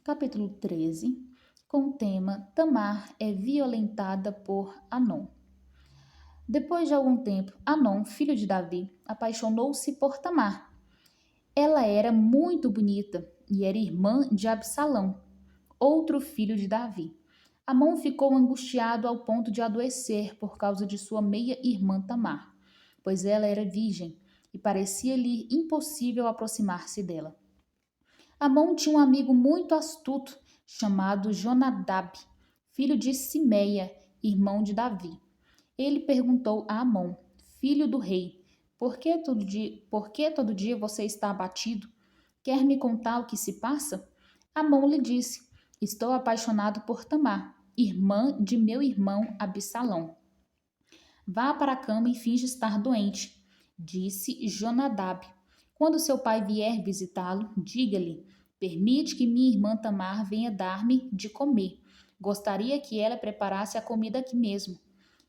capítulo 13, com o tema Tamar é violentada por Anom. Depois de algum tempo, Anom, filho de Davi, apaixonou-se por Tamar. Ela era muito bonita e era irmã de Absalão, outro filho de Davi. Amon ficou angustiado ao ponto de adoecer por causa de sua meia-irmã Tamar, pois ela era virgem e parecia-lhe impossível aproximar-se dela. Amon tinha um amigo muito astuto chamado Jonadab, filho de Simeia, irmão de Davi. Ele perguntou a Amon, filho do rei, por que todo dia você está abatido? Quer me contar o que se passa? Amon lhe disse, estou apaixonado por Tamar, irmã de meu irmão Absalão. Vá para a cama e finge estar doente, disse Jonadab. Quando seu pai vier visitá-lo, diga-lhe, permite que minha irmã Tamar venha dar-me de comer. Gostaria que ela preparasse a comida aqui mesmo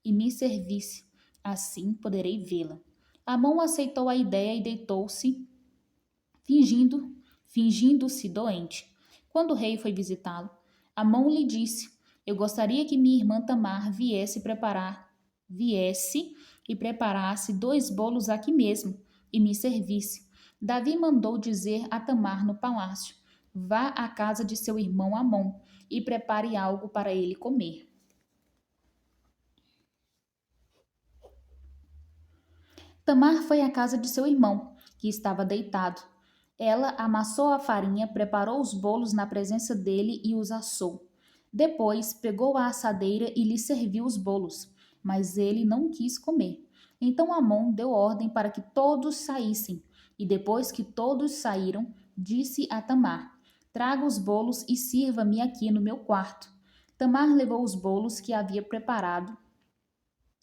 e me servisse. Assim poderei vê-la. Amon aceitou a ideia e deitou-se, fingindo-se doente. Quando o rei foi visitá-lo, Amon lhe disse, eu gostaria que minha irmã Tamar viesse e preparasse 2 bolos aqui mesmo e me servisse. Davi mandou dizer a Tamar no palácio, vá à casa de seu irmão Amon e prepare algo para ele comer. Tamar foi à casa de seu irmão, que estava deitado. Ela amassou a farinha, preparou os bolos na presença dele e os assou. Depois pegou a assadeira e lhe serviu os bolos, mas ele não quis comer. Então Amon deu ordem para que todos saíssem, e depois que todos saíram, disse a Tamar, traga os bolos e sirva-me aqui no meu quarto. Tamar levou os bolos que havia preparado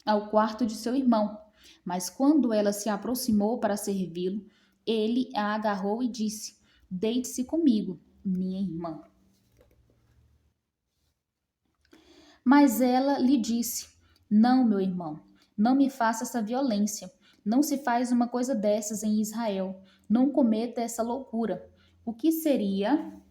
ao quarto de seu irmão, mas quando ela se aproximou para servi-lo, ele a agarrou e disse, deite-se comigo, minha irmã. Mas ela lhe disse, não, meu irmão, não me faça essa violência. Não se faz uma coisa dessas em Israel. Não cometa essa loucura. O que seria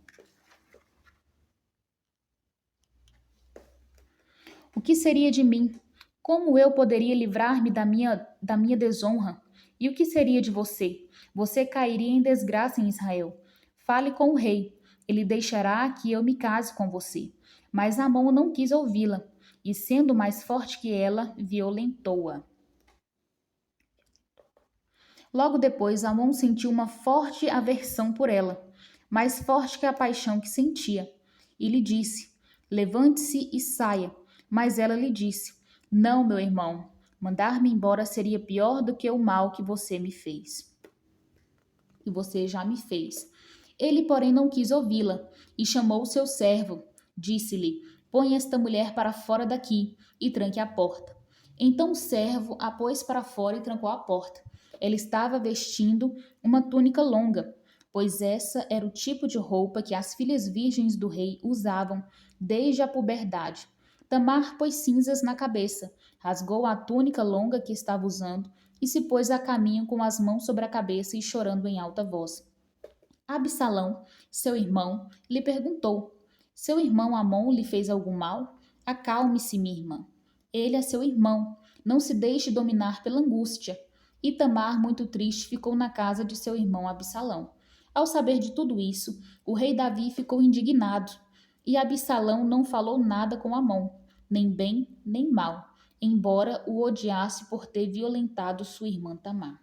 de mim? Como eu poderia livrar-me da minha desonra? E o que seria de você? Você cairia em desgraça em Israel. Fale com o rei. Ele deixará que eu me case com você. Mas Amon não quis ouvi-la, e sendo mais forte que ela, violentou-a. Logo depois, Amon sentiu uma forte aversão por ela, mais forte que a paixão que sentia, e lhe disse, levante-se e saia. Mas ela lhe disse, não, meu irmão, mandar-me embora seria pior do que o mal que você me fez. E você já me fez. Ele, porém, não quis ouvi-la e chamou o seu servo. Disse-lhe, põe esta mulher para fora daqui e tranque a porta. Então o servo a pôs para fora e trancou a porta. Ela estava vestindo uma túnica longa, pois essa era o tipo de roupa que as filhas virgens do rei usavam desde a puberdade. Tamar pôs cinzas na cabeça, rasgou a túnica longa que estava usando e se pôs a caminho com as mãos sobre a cabeça e chorando em alta voz. Absalão, seu irmão, lhe perguntou, seu irmão Amon lhe fez algum mal? Acalme-se, minha irmã. Ele é seu irmão, não se deixe dominar pela angústia. E Tamar, muito triste, ficou na casa de seu irmão Absalão. Ao saber de tudo isso, o rei Davi ficou indignado, e Absalão não falou nada com Amon, nem bem nem mal, embora o odiasse por ter violentado sua irmã Tamar.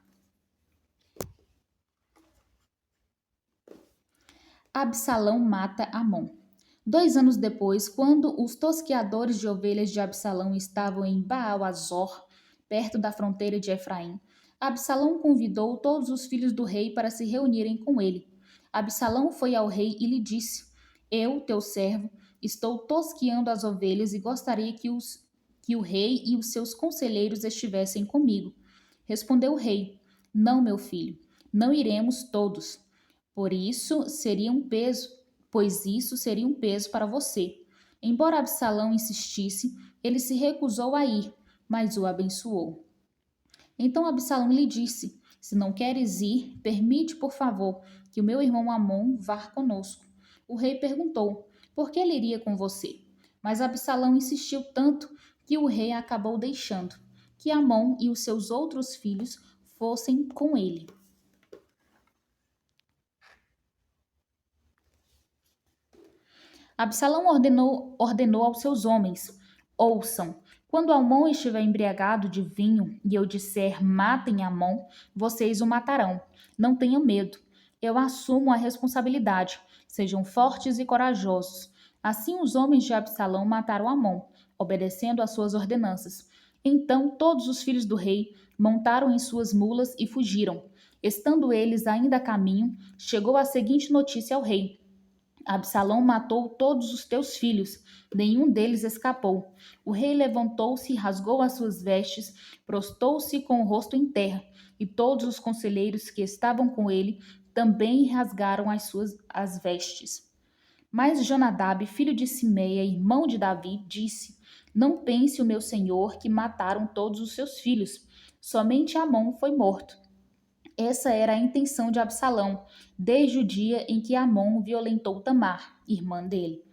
Absalão mata Amon. 2 anos depois, quando os tosqueadores de ovelhas de Absalão estavam em Baal-Azor, perto da fronteira de Efraim, Absalão convidou todos os filhos do rei para se reunirem com ele. Absalão foi ao rei e lhe disse, eu, teu servo, estou tosqueando as ovelhas e gostaria que o rei e os seus conselheiros estivessem comigo. Respondeu o rei, não, meu filho, não iremos todos. Pois isso seria um peso para você. Embora Absalão insistisse, ele se recusou a ir, mas o abençoou. Então Absalão lhe disse, se não queres ir, permite, por favor, que o meu irmão Amon vá conosco. O rei perguntou: por que ele iria com você? Mas Absalão insistiu tanto que o rei acabou deixando que Amon e os seus outros filhos fossem com ele. Absalão ordenou aos seus homens: ouçam, quando Amon estiver embriagado de vinho e eu disser matem Amon, vocês o matarão. Não tenham medo. Eu assumo a responsabilidade. Sejam fortes e corajosos. Assim os homens de Absalão mataram Amon, obedecendo às suas ordenanças. Então todos os filhos do rei montaram em suas mulas e fugiram. Estando eles ainda a caminho, chegou a seguinte notícia ao rei: Absalão matou todos os teus filhos, nenhum deles escapou. O rei levantou-se e rasgou as suas vestes, prostou-se com o rosto em terra, e todos os conselheiros que estavam com ele também rasgaram as vestes. Mas Jonadab, filho de Simeia, irmão de Davi, disse: não pense o meu senhor que mataram todos os seus filhos, somente Amon foi morto. Essa era a intenção de Absalão, desde o dia em que Amon violentou Tamar, irmã dele.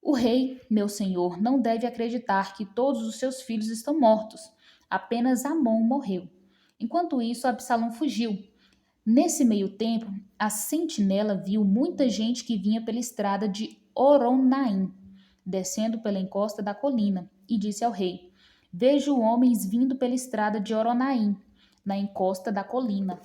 O rei, meu senhor, não deve acreditar que todos os seus filhos estão mortos. Apenas Amon morreu. Enquanto isso, Absalão fugiu. Nesse meio tempo, a sentinela viu muita gente que vinha pela estrada de Horonaim, descendo pela encosta da colina, e disse ao rei: vejo homens vindo pela estrada de Horonaim, na encosta da colina.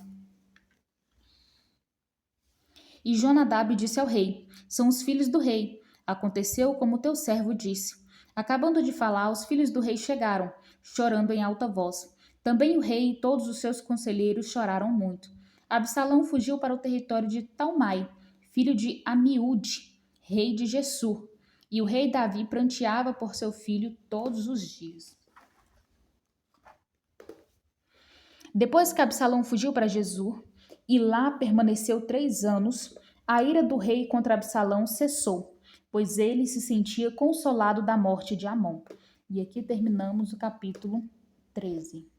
E Jonadab disse ao rei: são os filhos do rei. Aconteceu como teu servo disse. Acabando de falar, os filhos do rei chegaram, chorando em alta voz. Também o rei e todos os seus conselheiros choraram muito. Absalão fugiu para o território de Talmai, filho de Amiúde, rei de Gessur. E o rei Davi pranteava por seu filho todos os dias. Depois que Absalão fugiu para Gessur e lá permaneceu 3 anos, a ira do rei contra Absalão cessou, pois ele se sentia consolado da morte de Amon. E aqui terminamos o capítulo 13.